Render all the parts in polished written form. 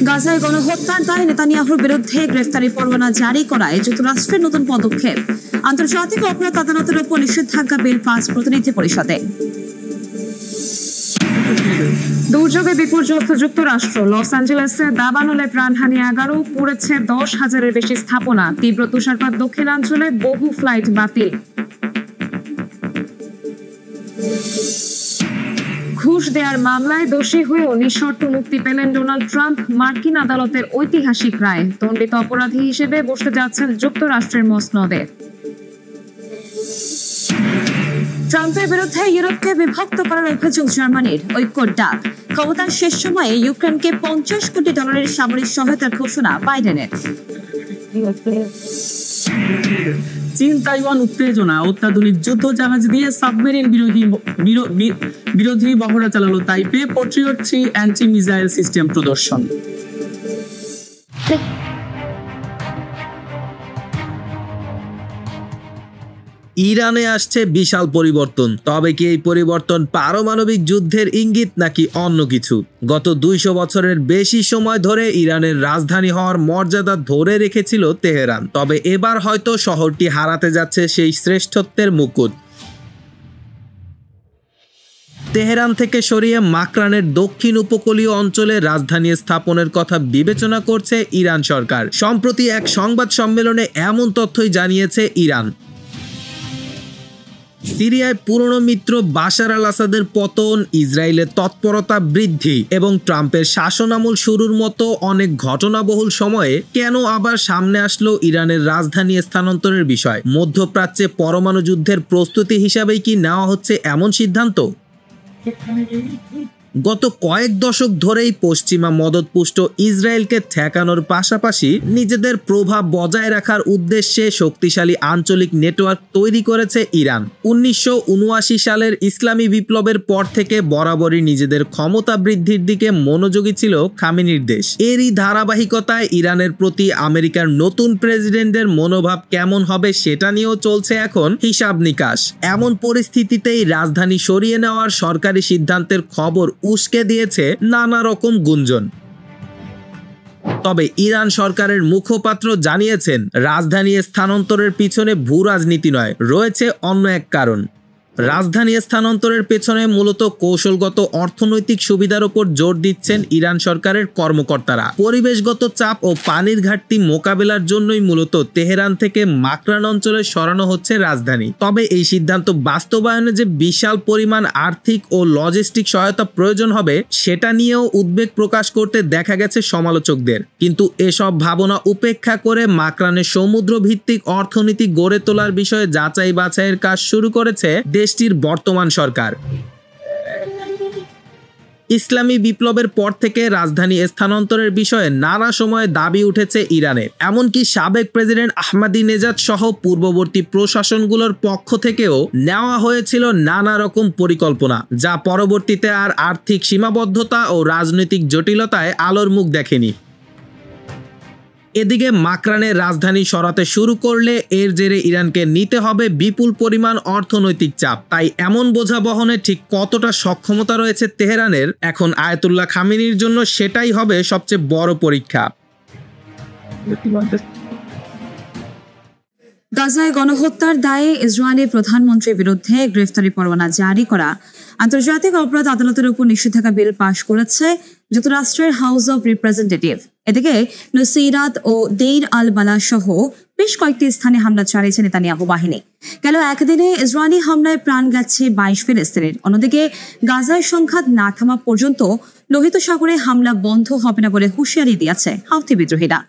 গাজায় গণহত্যার দায়ে নেতানিয়াহুর বিরুদ্ধে গ্রেফতারি পরোয়ানা জারি করায় যুক্তরাষ্ট্রের নতুন পদক্ষেপ। আন্তর্জাতিক অপরাধ আদালতের উপর নিষেধাজ্ঞা বিল পাস প্রতিনিধি পরিষদে। দুর্যোগে বিপর্যস্ত যুক্তরাষ্ট্র। লস অ্যাঞ্জেলেসে দাবানলে প্রাণহানি 11, পুড়েছে 10,000-এর বেশি স্থাপনা। তীব্র তুষারপাত দক্ষিণাঞ্চলে, বহু ফ্লাইট বাতিল। ঘুষ দেওয়ার মামলায় দোষী হয়েও নিঃশর্ত মুক্তি পেলেন ডোনাল্ড ট্রাম্প। মার্কিন আদালতের ঐতিহাসিক রায়। দণ্ডিত অপরাধী হিসেবে বসতে যাচ্ছেন যুক্তরাষ্ট্রের মসনদে। ট্রাম্পের বিরুদ্ধে ইউরোপকে বিভক্ত করার অভিযোগ জার্মানির। ঐক্যর ডাক। ক্ষমতার শেষ সময়ে ইউক্রেনকে $50 কোটি সামরিক সহায়তার ঘোষণা বাইডেনের। চীন তাইওয়ান উত্তেজনা। অত্যাধুনিক যুদ্ধ জাহাজ দিয়ে সাবমেরিন বিরোধী মহড়া চালালো তাইপে। প্যাট্রিয়ট 3 অ্যান্টি মিসাইল সিস্টেম প্রদর্শন। ইরানে আসছে বিশাল পরিবর্তন। তবে কি এই পরিবর্তন পারমাণবিক যুদ্ধের ইঙ্গিত নাকি অন্য কিছু? গত 200 বছরের বেশি সময় ধরে ইরানের রাজধানী হওয়ার মর্যাদা ধরে রেখেছিল তেহরান। তবে এবার হয়তো শহরটি হারাতে যাচ্ছে সেই শ্রেষ্ঠত্বের মুকুট। তেহরান থেকে সরিয়ে মাকরানের দক্ষিণ উপকূলীয় অঞ্চলে রাজধানী স্থাপনের কথা বিবেচনা করছে ইরান সরকার। সম্প্রতি এক সংবাদ সম্মেলনে এমন তথ্যই জানিয়েছে ইরান। সিরিয়ায় পুরনো মিত্র বাশার আল আসাদের পতন, ইসরায়েলের তৎপরতা বৃদ্ধি এবং ট্রাম্পের শাসনামল শুরুর মতো অনেক ঘটনাবহুল সময়ে কেন আবার সামনে আসলো ইরানের রাজধানী স্থানান্তরের বিষয়? মধ্যপ্রাচ্যে পরমাণু যুদ্ধের প্রস্তুতি হিসাবেই কি নেওয়া হচ্ছে এমন সিদ্ধান্ত? গত কয়েক দশক ধরেই পশ্চিমা মদতপুষ্ট ইসরায়েলকে ঠেকানোর পাশাপাশি নিজেদের প্রভাব বজায় রাখার উদ্দেশ্যে শক্তিশালী আঞ্চলিক নেটওয়ার্ক তৈরি করেছে ইরান। 1979 সালের ইসলামী বিপ্লবের পর থেকে বরাবরই নিজেদের ক্ষমতা বৃদ্ধির দিকে মনোযোগী ছিল খামেনির দেশ। এরই ধারাবাহিকতায় ইরানের প্রতি আমেরিকার নতুন প্রেসিডেন্টের মনোভাব কেমন হবে সেটা নিয়েও চলছে এখন হিসাব নিকাশ। এমন পরিস্থিতিতেই রাজধানী সরিয়ে নেওয়ার সরকারি সিদ্ধান্তের খবর উস্কে দিয়েছে নানা রকম গুঞ্জন। তবে ইরান সরকারের মুখপাত্র জানিয়েছেন, রাজধানী স্থানান্তরের পিছনে ভূ রাজনীতি নয়, রয়েছে অন্য এক কারণ। রাজধানী স্থানান্তরের পেছনে মূলত কৌশলগত অর্থনৈতিক সুবিধার উপর জোর দিচ্ছেন ইরান সরকারের কর্মকর্তারা। পরিবেশগত চাপ ও পানির ঘাটতি মোকাবেলার জন্যই মূলত তেহরান থেকে মাকরান অঞ্চলে সরানো হচ্ছে রাজধানী। তবে এই সিদ্ধান্ত বাস্তবায়নে যে বিশাল পরিমাণ আর্থিক ও লজিস্টিক সহায়তা প্রয়োজন হবে সেটা নিয়েও উদ্বেগ প্রকাশ করতে দেখা গেছে সমালোচকদের। কিন্তু এসব ভাবনা উপেক্ষা করে মাকরানের সমুদ্র ভিত্তিক অর্থনীতি গড়ে তোলার বিষয়ে যাচাই বাছাইয়ের কাজ শুরু করেছে দেশটির বর্তমান সরকার। ইসলামী বিপ্লবের পর থেকে রাজধানী স্থানান্তরের বিষয়ে নানা সময়ে দাবি উঠেছে ইরানের। এমনকি সাবেক প্রেসিডেন্ট আহমাদিনেজাদ সহ পূর্ববর্তী প্রশাসনগুলোর পক্ষ থেকেও নেওয়া হয়েছিল নানা রকম পরিকল্পনা, যা পরবর্তীতে আর আর্থিক সীমাবদ্ধতা ও রাজনৈতিক জটিলতায় আলোর মুখ দেখেনি। এদিকে মাকরানের রাজধানী সরাতে শুরু করলে এর জেরে ইরানকে নিতে হবে বিপুল পরিমাণ অর্থনৈতিক চাপ। তাই এমন বোঝা বহনে ঠিক কতটা সক্ষমতা রয়েছে তেহরানের, এখন আয়াতুল্লাহ খামেনির জন্য সেটাই হবে সবচেয়ে বড় পরীক্ষা। গাজায় গণহত্যার দায়ে ইসরায়েলি প্রধানমন্ত্রীর বিরুদ্ধে গ্রেফতারি পরোয়ানা জারি করা আন্তর্জাতিক অপরাধ আদালতের উপর নিষেধাজ্ঞা বিল পাশ করেছে যুক্তরাষ্ট্রের হাউস অব রিপ্রেজেন্টেটিভ। এদিকে নুসইরাত ও দেইর আল বালা সহ বেশ কয়েকটি স্থানে হামলা চালিয়েছে নেতানিয়াহু বাহিনী। গেল একদিনে ইসরায়েলি হামলায় প্রাণ গেছে 22 ফিলিস্তিনির। অন্যদিকে গাজায় সংঘাত না থামা পর্যন্ত লোহিত সাগরে হামলা বন্ধ হবে না বলে হুঁশিয়ারি দিয়েছে হাউথি বিদ্রোহীরা।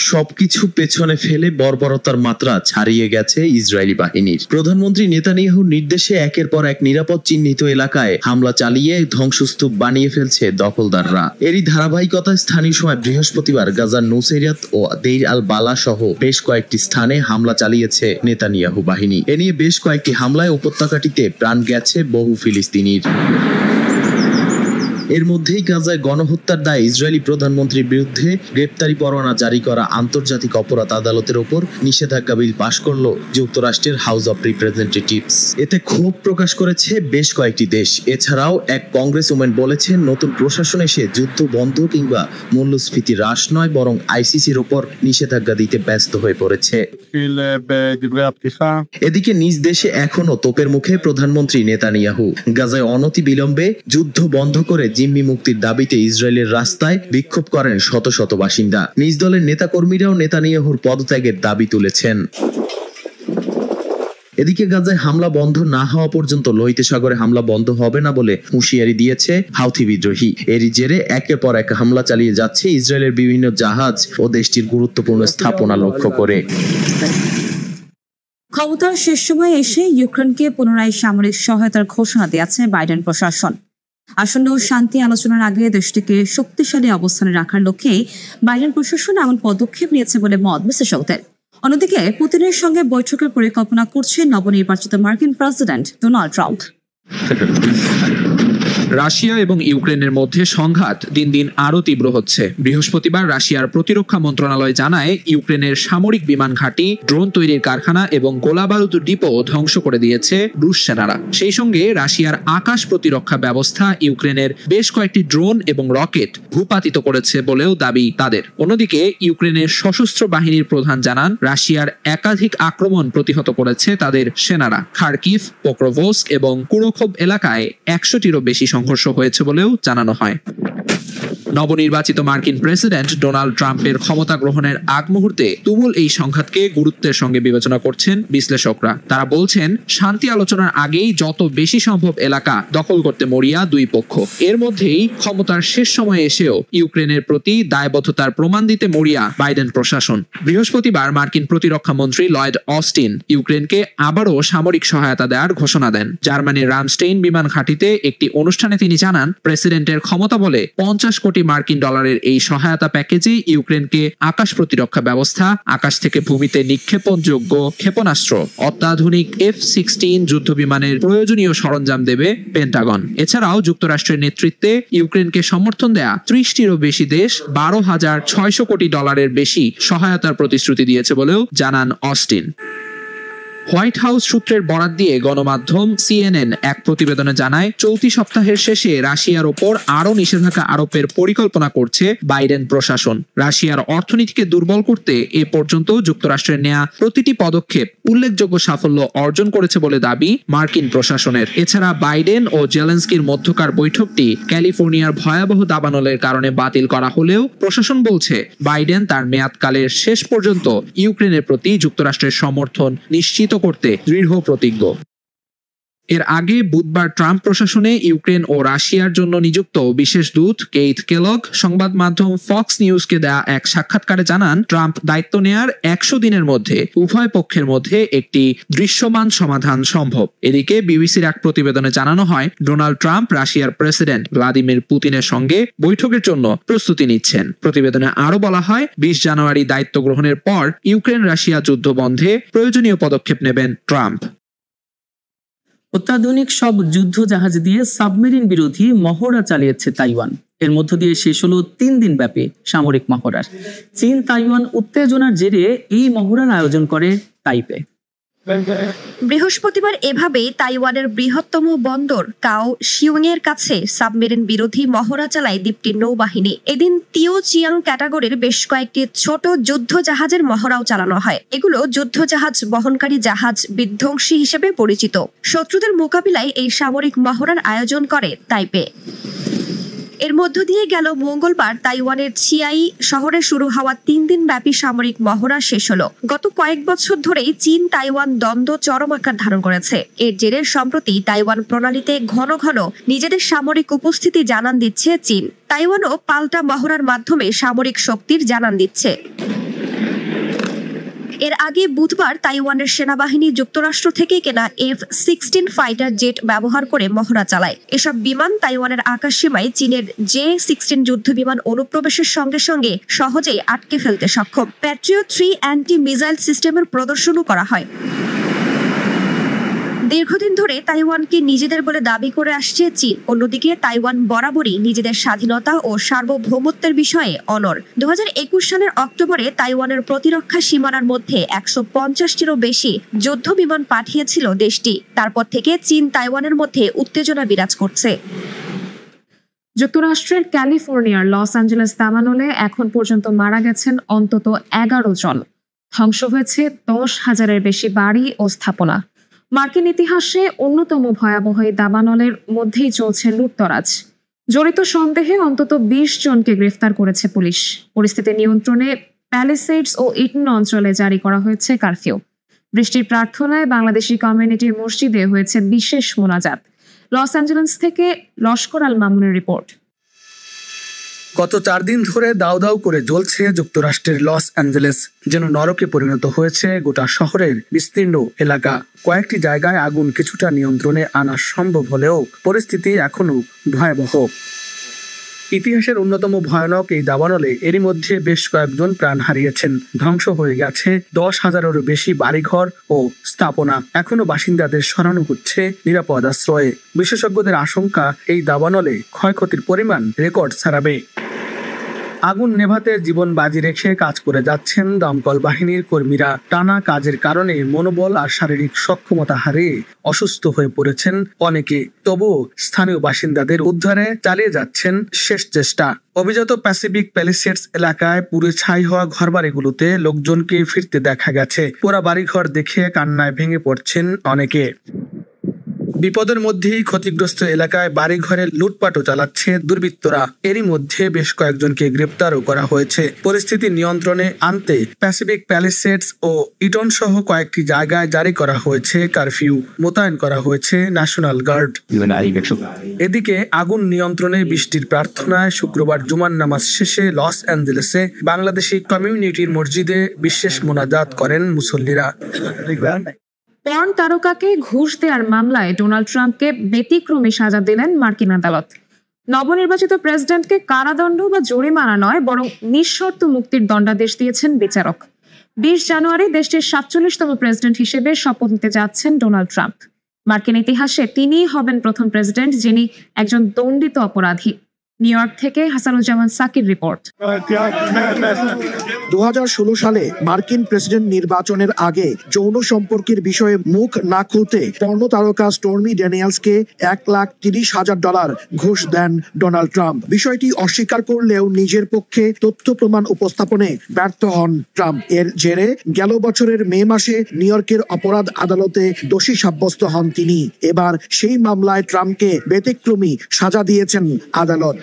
সবকিছু পেছনে ফেলে বর্বরতার মাত্রা ছাড়িয়ে গেছে ইসরায়েলি বাহিনীর। প্রধানমন্ত্রী নেতানিয়াহুর নির্দেশে একের পর এক নিরাপদ চিহ্নিত এলাকায় হামলা চালিয়ে ধ্বংসস্তূপ বানিয়ে ফেলছে দখলদাররা। এরই ধারাবাহিকতায় স্থানীয় সময় বৃহস্পতিবার গাজার নুসইরাত ও দেইর আল বালা সহ বেশ কয়েকটি স্থানে হামলা চালিয়েছে নেতানিয়াহু বাহিনী। এ নিয়ে বেশ কয়েকটি হামলায় উপত্যকাটিতে প্রাণ গেছে বহু ফিলিস্তিনির। এর মধ্যেই গাজায় গণহত্যার দায়ে ইসরায়েলি প্রধানমন্ত্রীর বিরুদ্ধে গ্রেপ্তারি পরোয়ানা জারি করা আন্তর্জাতিক অপরাধ আদালতের ওপর নিষেধাজ্ঞা বিল পাশ করল যুক্তরাষ্ট্রের হাউস অব রিপ্রেজেন্টেটিভস। এতে ক্ষোভ প্রকাশ করেছে বেশ কয়েকটি দেশ। এছাড়াও এক কংগ্রেস ওম্যান বলেছেন, নতুন প্রশাসন এসে যুদ্ধ বন্ধ কিংবা মূল্যস্ফীতি হ্রাস নয়, বরং আইসিসির ওপর নিষেধাজ্ঞা দিতে ব্যস্ত হয়ে পড়েছে। এদিকে নিজ দেশে এখনো তোপের মুখে প্রধানমন্ত্রী নেতানিয়াহু। গাজায় অনতি বিলম্বে যুদ্ধ বন্ধ করে জিম্মি মুক্তির দাবিতে ইসরায়েলের রাস্তায় বিক্ষোভ করেন শত শত বাসিন্দা। নিজ দলের নেতাকর্মীরাও নেতানিয়াহুর পদত্যাগের দাবি তুলেছেন। এদিকে গাজায় হামলা বন্ধ না হওয়া পর্যন্ত লোহিত সাগরে হামলা বন্ধ হবে না বলে হুঁশিয়ারি দিয়েছে হাউথি বিদ্রোহী। এরই জেরে একের পর এক হামলা চালিয়ে যাচ্ছে ইসরায়েলের বিভিন্ন জাহাজ ও দেশটির গুরুত্বপূর্ণ স্থাপনা লক্ষ্য করে। ক্ষমতার শেষ সময়ে এসে ইউক্রেনকে পুনরায় সামরিক সহায়তার ঘোষণা দিয়েছে বাইডেন প্রশাসন। আসন্ন শান্তি আলোচনার আগে দেশটিকে শক্তিশালী অবস্থানে রাখার লক্ষ্যে বাইডেন প্রশাসন এমন পদক্ষেপ নিয়েছে বলে মত বিশ্লেষকদের। অন্যদিকে পুতিনের সঙ্গে বৈঠকের পরিকল্পনা করছে নবনির্বাচিত মার্কিন প্রেসিডেন্ট ডোনাল্ড ট্রাম্প। রাশিয়া এবং ইউক্রেনের মধ্যে সংঘাত দিন দিন আরও তীব্র হচ্ছে। বৃহস্পতিবার রাশিয়ার প্রতিরক্ষা মন্ত্রণালয় জানায়, ইউক্রেনের সামরিক বিমান ঘাঁটি, ড্রোন তৈরির কারখানা এবং গোলাবারুদ ডিপো ধ্বংস করে দিয়েছে রুশ সেনারা। সেই সঙ্গে রাশিয়ার আকাশ প্রতিরক্ষা ব্যবস্থা ইউক্রেনের বেশ কয়েকটি ড্রোন এবং রকেট ভূপাতিত করেছে বলেও দাবি তাদের। অন্যদিকে ইউক্রেনের সশস্ত্র বাহিনীর প্রধান জানান, রাশিয়ার একাধিক আক্রমণ প্রতিহত করেছে তাদের সেনারা। খার্কিভ, পোক্রোভস্ক এবং কুরোখোভ এলাকায় 100টিরও বেশি সংঘর্ষ হয়েছে বলেও জানানো হয়। নবনির্বাচিত মার্কিন প্রেসিডেন্ট ডোনাল্ড ট্রাম্পের ক্ষমতা গ্রহণের আগ মুহূর্তে তুমুল এই সংঘাতকে গুরুত্বের সঙ্গে বিবেচনা করছেন বিশ্লেষকরা। তারা বলছেন, শান্তি আলোচনার আগেই যত বেশি সম্ভব এলাকা দখল করতে মরিয়া দুই পক্ষ। এর মধ্যেই ক্ষমতার শেষ সময়ে এসেও ইউক্রেনের প্রতি দায়বদ্ধতার প্রমাণ দিতে মরিয়া বাইডেন প্রশাসন। বৃহস্পতিবার মার্কিন প্রতিরক্ষা মন্ত্রী লয়েড অস্টিন ইউক্রেনকে আবারও সামরিক সহায়তা দেওয়ার ঘোষণা দেন। জার্মানির রামস্টেইন বিমান ঘাঁটিতে একটি অনুষ্ঠানে তিনি জানান, প্রেসিডেন্টের ক্ষমতা বলে 50 কোটি মার্কিন ডলারের এই সহায়তা প্যাকেজে ইউক্রেনকে আকাশ প্রতিরক্ষা ব্যবস্থা, আকাশ থেকে ভূমিতে নিক্ষেপণযোগ্য ক্ষেপণাস্ত্র, অত্যাধুনিক F-16 যুদ্ধ বিমানের প্রয়োজনীয় সরঞ্জাম দেবে পেন্টাগন। এছাড়াও যুক্তরাষ্ট্রের নেতৃত্বে ইউক্রেনকে সমর্থন দেয়া 30টিরও বেশি দেশ 12,600 কোটি ডলারের বেশি সহায়তার প্রতিশ্রুতি দিয়েছে বলেও জানান অস্টিন। হোয়াইট হাউস সূত্রের বরাত দিয়ে গণমাধ্যম CNN এক প্রতিবেদনে জানায়, চলতি সপ্তাহের শেষে রাশিয়ার ওপর আরও নিষেধাজ্ঞা আরোপের পরিকল্পনা করছে বাইডেন প্রশাসন। রাশিয়ার অর্থনীতিকে দুর্বল করতে এ পর্যন্ত যুক্তরাষ্ট্রের নেয়া প্রতিটি পদক্ষেপ উল্লেখযোগ্য সাফল্য অর্জন করেছে বলে দাবি মার্কিন প্রশাসনের। এছাড়া বাইডেন ও জেলেন্সকির মধ্যকার বৈঠকটি ক্যালিফোর্নিয়ার ভয়াবহ দাবানলের কারণে বাতিল করা হলেও প্রশাসন বলছে, বাইডেন তার মেয়াদকালের শেষ পর্যন্ত ইউক্রেনের প্রতি যুক্তরাষ্ট্রের সমর্থন নিশ্চিত করতে দৃঢ় প্রতিজ্ঞ। এর আগে বুধবার ট্রাম্প প্রশাসনে ইউক্রেন ও রাশিয়ার জন্য নিযুক্ত বিশেষ দূত কেইথ কেলগ সংবাদ মাধ্যম ফক্স নিউজকে দেয়া এক সাক্ষাৎকারে জানান, ট্রাম্প দায়িত্ব নেয়ার 100 দিনের মধ্যে উভয় পক্ষের মধ্যে একটি দৃশ্যমান সমাধান সম্ভব। এদিকে বিবিসির এক প্রতিবেদনে জানানো হয়, ডোনাল্ড ট্রাম্প রাশিয়ার প্রেসিডেন্ট ভ্লাদিমির পুতিনের সঙ্গে বৈঠকের জন্য প্রস্তুতি নিচ্ছেন। প্রতিবেদনে আরো বলা হয়, 20 জানুয়ারি দায়িত্ব গ্রহণের পর ইউক্রেন রাশিয়া যুদ্ধ বন্ধে প্রয়োজনীয় পদক্ষেপ নেবেন ট্রাম্প। অত্যাধুনিক সব যুদ্ধ জাহাজ দিয়ে সাবমেরিন বিরোধী মহড়া চালিয়েছে তাইওয়ান। এর মধ্য দিয়ে শেষ হলো 3 দিন ব্যাপী সামরিক মহড়ার। চীন তাইওয়ান উত্তেজনার জেরে এই মহড়ার আয়োজন করে তাইপে। বৃহস্পতিবার এভাবেই তাইওয়ানের বৃহত্তম বন্দর কাও শিয়ংয়ের কাছে সাবমেরিন বিরোধী মহড়া চালায় দ্বীপটির নৌবাহিনী। এদিন তিও চিয়াং ক্যাটাগরির বেশ কয়েকটি ছোট যুদ্ধ জাহাজের মহড়াও চালানো হয়। এগুলো যুদ্ধ জাহাজ বহনকারী জাহাজ বিধ্বংসী হিসেবে পরিচিত। শত্রুদের মোকাবিলায় এই সামরিক মহড়ার আয়োজন করে তাইপে। এর মধ্য দিয়ে গেল মঙ্গলবার তাইওয়ানের ছিয়াই শহরে শুরু হওয়া 3 দিন ব্যাপী সামরিক মহড়া শেষ হলো। গত কয়েক বছর ধরেই চীন তাইওয়ান দ্বন্দ্ব চরম আকার ধারণ করেছে। এর জেরে সম্প্রতি তাইওয়ান প্রণালীতে ঘন ঘন নিজেদের সামরিক উপস্থিতি জানান দিচ্ছে চীন। তাইওয়ানও পাল্টা মহড়ার মাধ্যমে সামরিক শক্তির জানান দিচ্ছে। এর আগে বুধবার তাইওয়ানের সেনাবাহিনী যুক্তরাষ্ট্র থেকে কেনা F-16 ফাইটার জেট ব্যবহার করে মহড়া চালায়। এসব বিমান তাইওয়ানের আকাশসীমায় চীনের J-16 যুদ্ধ বিমান অনুপ্রবেশের সঙ্গে সঙ্গে সহজেই আটকে ফেলতে সক্ষম। প্যাট্রিয়ট 3 অ্যান্টি মিসাইল সিস্টেমের প্রদর্শনও করা হয়। দীর্ঘদিন ধরে তাইওয়ানকে নিজেদের বলে দাবি করে আসছে চীন। অন্যদিকে তাইওয়ান বরাবরই নিজেদের স্বাধীনতা ও সার্বভৌমত্বের বিষয়ে অনড়। 2021 সালের অক্টোবরে তাইওয়ানের প্রতিরক্ষা সীমানার মধ্যে 150টিরও বেশি যুদ্ধ বিমান পাঠিয়েছিল দেশটি। তারপর থেকে চীন তাইওয়ানের মধ্যে উত্তেজনা বিরাজ করছে। যুক্তরাষ্ট্রের ক্যালিফোর্নিয়ার লস অ্যাঞ্জেলেস দাবানলে এখন পর্যন্ত মারা গেছেন অন্তত 11 জন। ধ্বংস হয়েছে 10,000-এর বেশি বাড়ি ও স্থাপনা। মার্কিন ইতিহাসে অন্যতম ভয়াবহ এই দাবানলের মধ্যেই চলছে লুটতরাজ। জড়িত সন্দেহে অন্তত 20 জনকে গ্রেফতার করেছে পুলিশ। পরিস্থিতি নিয়ন্ত্রণে প্যালিসেডস ও ইটন অঞ্চলে জারি করা হয়েছে কারফিউ। বৃষ্টির প্রার্থনায় বাংলাদেশি কমিউনিটির মসজিদে হয়েছে বিশেষ মোনাজাত। লস অ্যাঞ্জেলেস থেকে লস্কর আল মামুনের রিপোর্ট। গত 4 দিন ধরে দাউ দাউ করে জ্বলছে যুক্তরাষ্ট্রের লস অ্যাঞ্জেলেস। যেন নরকে পরিণত হয়েছে গোটা শহরের বিস্তীর্ণ এলাকা। কয়েকটি জায়গায় আগুন কিছুটা নিয়ন্ত্রণে আনা সম্ভব হলেও পরিস্থিতি এখনো ভয়াবহ। ইতিহাসের অন্যতম ভয়ানক এই দাবানলে এরই মধ্যে বেশ কয়েকজন প্রাণ হারিয়েছেন। ধ্বংস হয়ে গেছে 10,000-এরও বেশি বাড়িঘর ও স্থাপনা। এখনো বাসিন্দাদের সরানো হচ্ছে নিরাপদ আশ্রয়ে। বিশেষজ্ঞদের আশঙ্কা এই দাবানলে ক্ষয়ক্ষতির পরিমাণ রেকর্ড ছাড়াবে। আগুন নেভাতে জীবন বাজি রেখে কাজ করে যাচ্ছেন দমকল বাহিনীর কর্মীরা। টানা কাজের কারণে মনোবল আর শারীরিক সক্ষমতা হারিয়ে অসুস্থ হয়ে পড়েছেন অনেকে। তবুও স্থানীয় বাসিন্দাদের উদ্ধারে চালিয়ে যাচ্ছেন শেষ চেষ্টা। অভিজাত প্যাসিফিক প্যালিসেডস এলাকায় পুরো ছাই হওয়া ঘরবাড়িগুলোতে লোকজনকে ফিরতে দেখা গেছে। পোড়া বাড়িঘর দেখে কান্নায় ভেঙে পড়ছেন অনেকে। বিপদের মধ্যেই ক্ষতিগ্রস্ত এলাকায় বাড়িঘরে লুটপাটও চালাচ্ছে দুর্বৃত্তরা। এরই মধ্যে বেশ কয়েকজনকে গ্রেপ্তারও করা হয়েছে। পরিস্থিতি নিয়ন্ত্রণে আনতে প্যাসিফিক প্যালিসেডস ও ইটন সহ কয়েকটি জায়গায় জারি করা হয়েছে কারফিউ। মোতায়েন করা হয়েছে ন্যাশনাল গার্ড। এদিকে আগুন নিয়ন্ত্রণে বৃষ্টির প্রার্থনায় শুক্রবার জুমার নামাজ শেষে লস অ্যাঞ্জেলেসে বাংলাদেশি কমিউনিটির মসজিদে বিশেষ মোনাজাত করেন মুসল্লিরা। পর্ন তারকাকে ঘুষ দেওয়ার মামলায় ডোনাল্ড ট্রাম্পকে ব্যতিক্রমী সাজা দিলেন মার্কিন আদালত। নবনির্বাচিত প্রেসিডেন্টকে কারাদণ্ড বা জরিমানা নয়, বরং নিঃশর্ত মুক্তির দণ্ডাদেশ দিয়েছেন বিচারক। 20 জানুয়ারি দেশটির 47তম প্রেসিডেন্ট হিসেবে শপথ নিতে যাচ্ছেন ডোনাল্ড ট্রাম্প। মার্কিন ইতিহাসে তিনিই হবেন প্রথম প্রেসিডেন্ট যিনি একজন দণ্ডিত অপরাধী। নিউ ইয়র্ক থেকে হাসানুজ্জামান সাকির রিপোর্ট। 2016 সালে মার্কিন প্রেসিডেন্ট নির্বাচনের আগে যৌন সম্পর্কের বিষয়ে মুখ না খুলতে পর্নো তারকা স্টর্মি ড্যানিয়েলসকে $1,30,000 ঘুষ দেন ডোনাল্ড ট্রাম্প। বিষয়টি অস্বীকার করলেও নিজের পক্ষে তথ্য প্রমাণ উপস্থাপনে ব্যর্থ হন ট্রাম্প। এর জেরে গেল বছরের মে মাসে নিউ ইয়র্কের অপরাধ আদালতে দোষী সাব্যস্ত হন তিনি। এবার সেই মামলায় ট্রাম্পকে ব্যতিক্রমী সাজা দিয়েছেন আদালত।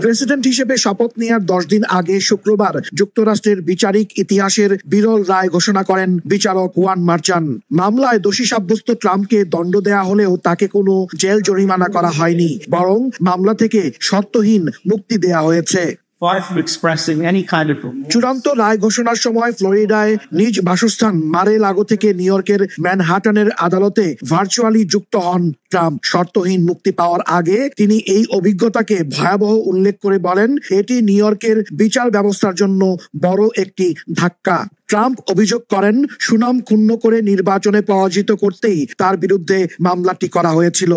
প্রেসিডেন্ট হিসেবে শপথ নেওয়ার 10 দিন আগে শুক্রবার যুক্তরাষ্ট্রের বিচারিক ইতিহাসের বিরল রায় ঘোষণা করেন বিচারক ওয়ান মার্চান। মামলায় দোষী সাব্যস্ত ট্রাম্পকে দণ্ড দেয়া হলেও তাকে কোনো জেল জরিমানা করা হয়নি, বরং মামলা থেকে শর্তহীন মুক্তি দেয়া হয়েছে। চূড়ান্ত রায় ঘোষণার সময় ফ্লোরিডায় নিজ বাসস্থান মার-এ-লাগো থেকে নিউ ইয়র্কের ম্যানহাটানের আদালতে ভার্চুয়ালি যুক্ত হন ট্রাম্প। শর্তহীন মুক্তি পাওয়ার আগে তিনি এই অভিজ্ঞতাকে ভয়াবহ উল্লেখ করে বলেন, এটি নিউ ইয়র্কের বিচার ব্যবস্থার জন্য বড় একটি ধাক্কা। ট্রাম্প অভিযোগ করেন, সুনাম ক্ষুণ্ণ করে নির্বাচনে পরাজিত করতেই তার বিরুদ্ধে মামলাটি করা হয়েছিল।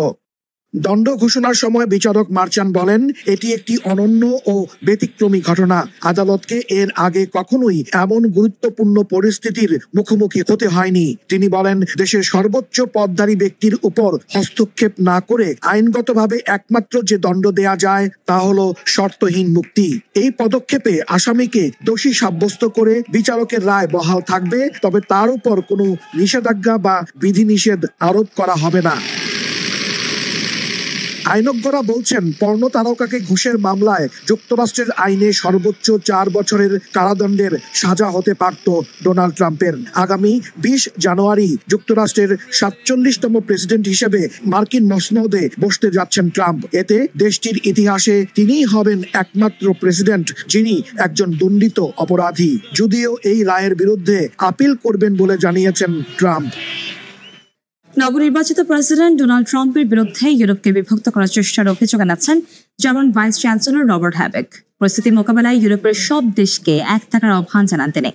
দণ্ড ঘোষণার সময় বিচারক মার্চান বলেন, এটি একটি অনন্য ও ব্যতিক্রমী ঘটনা। আদালতকে এর আগে কখনোই এমন গুরুত্বপূর্ণ পরিস্থিতির মুখোমুখি হতে হয়নি। তিনি বলেন, দেশের সর্বোচ্চ পদধারী ব্যক্তির উপর হস্তক্ষেপ না করে আইনগতভাবে একমাত্র যে দণ্ড দেয়া যায় তা হলো শর্তহীন মুক্তি। এই পদক্ষেপে আসামিকে দোষী সাব্যস্ত করে বিচারকের রায় বহাল থাকবে, তবে তার উপর কোনো নিষেধাজ্ঞা বা বিধিনিষেধ আরোপ করা হবে না। আইনজ্ঞরা বলছেন, পর্নো তারকাকে ঘুষের মামলায় যুক্তরাষ্ট্রের আইনে সর্বোচ্চ 4 বছরের কারাদণ্ডের সাজা হতে পারত ডোনাল্ড ট্রাম্পের। আগামী 20 জানুয়ারি যুক্তরাষ্ট্রের 47তম প্রেসিডেন্ট হিসেবে মার্কিন মসনদে বসতে যাচ্ছেন ট্রাম্প। এতে দেশটির ইতিহাসে তিনিই হবেন একমাত্র প্রেসিডেন্ট যিনি একজন দণ্ডিত অপরাধী। যদিও এই রায়ের বিরুদ্ধে আপিল করবেন বলে জানিয়েছেন ট্রাম্প। নবনির্বাচিত প্রেসিডেন্ট ডোনাল্ড ট্রাম্পের বিরুদ্ধে ইউরোপকে বিভক্ত করার চেষ্টার অভিযোগ আনাচ্ছেন German vice chancellor Robert Habeck. পরিস্থিতি মোকাবেলায় ইউরোপের সব দেশকে এক থাকার আহ্বান জানান তিনি।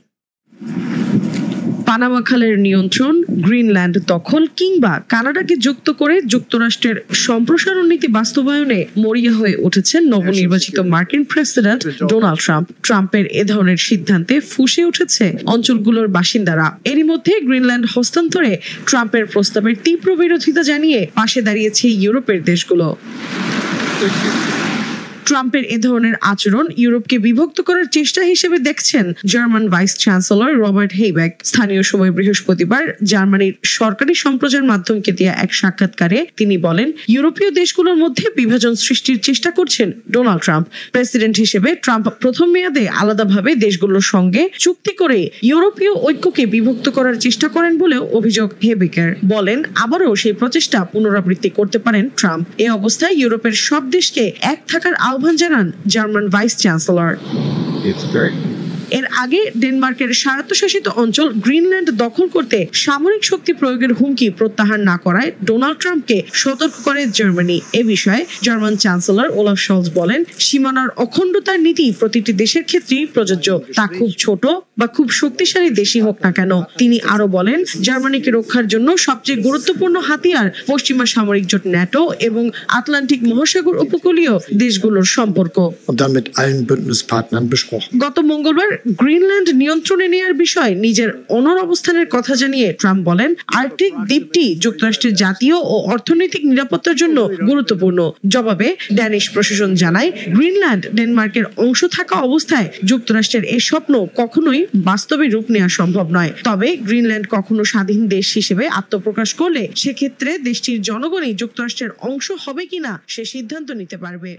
পানামা খালের নিয়ন্ত্রণ, গ্রিনল্যান্ড দখল কিংবা কানাডাকে যুক্ত করে যুক্তরাষ্ট্রের সম্প্রসারণ নীতি বাস্তবায়নে মরিয়া হয়ে উঠেছেন নবনির্বাচিত মার্কিন প্রেসিডেন্ট ডোনাল্ড ট্রাম্প। ট্রাম্পের এ ধরনের সিদ্ধান্তে ফুঁসে উঠেছে অঞ্চলগুলোর বাসিন্দারা। এরই মধ্যে গ্রিনল্যান্ড হস্তান্তরে ট্রাম্পের প্রস্তাবের তীব্র বিরোধিতা জানিয়ে পাশে দাঁড়িয়েছে ইউরোপের দেশগুলো। ট্রাম্পের এ ধরনের আচরণ ইউরোপকে বিভক্ত করার চেষ্টা হিসেবে দেখছেন জার্মান ভাইস চ্যান্সেলর রবার্ট হেইবেক। স্থানীয় সময় বৃহস্পতিবার জার্মানির সরকারি সম্প্রচার মাধ্যমকে দেয়া এক সাক্ষাৎকারে তিনি বলেন, ইউরোপীয় দেশগুলোর মধ্যে বিভাজন সৃষ্টির চেষ্টা করছেন ডোনাল্ড ট্রাম্প। প্রেসিডেন্ট হিসেবে ট্রাম্প প্রথম মেয়াদে আলাদাভাবে দেশগুলোর সঙ্গে চুক্তি করে ইউরোপীয় ঐক্যকে বিভক্ত করার চেষ্টা করেন বলেও অভিযোগ হেইবেকের। বলেন, আবারও সেই প্রচেষ্টা পুনরাবৃত্তি করতে পারেন ট্রাম্প। এ অবস্থায় ইউরোপের সব দেশকে এক থাকার আহ্বান জানান জার্মান ভাইস চ্যান্সেলর। এর আগে ডেনমার্কের স্বায়ত্তশাসিত অঞ্চল গ্রিনল্যান্ড দখল করতে সামরিক শক্তি প্রয়োগের হুমকি প্রত্যাহার না করায় ডোনাল্ড ট্রাম্পকে সতর্ক করে জার্মানি। এ বিষয়ে জার্মান চ্যান্সেলর ওলাফ শলজ বলেন, সীমানার অখণ্ডতার নীতি প্রতিটি দেশের ক্ষেত্রেই প্রযোজ্য, তা খুব ছোট বা খুব শক্তিশালী দেশই হোক না কেন। তিনি আরো বলেন, জার্মানিকে রক্ষার জন্য সবচেয়ে গুরুত্বপূর্ণ হাতিয়ার পশ্চিমা সামরিক জোট ন্যাটো এবং আটলান্টিক মহাসাগর উপকূলীয় দেশগুলোর সম্পর্ক। গত মঙ্গলবার গ্রিনল্যান্ড নিয়ন্ত্রণে নেওয়ার বিষয়ে নিজের অনড় অবস্থানের কথা জানিয়ে ট্রাম্প বলেন, আর্কটিক দ্বীপটি যুক্তরাষ্ট্রের জাতীয় ও অর্থনৈতিক নিরাপত্তার জন্য গুরুত্বপূর্ণ। জবাবে ড্যানিশ প্রশাসন জানায়, গ্রিনল্যান্ড ডেনমার্কের অংশ থাকা অবস্থায় যুক্তরাষ্ট্রের এই স্বপ্ন কখনোই বাস্তবে রূপ নেওয়া সম্ভব নয়। তবে গ্রিনল্যান্ড কখনো স্বাধীন দেশ হিসেবে আত্মপ্রকাশ করলে সেক্ষেত্রে দেশটির জনগণই যুক্তরাষ্ট্রের অংশ হবে কিনা সে সিদ্ধান্ত নিতে পারবে।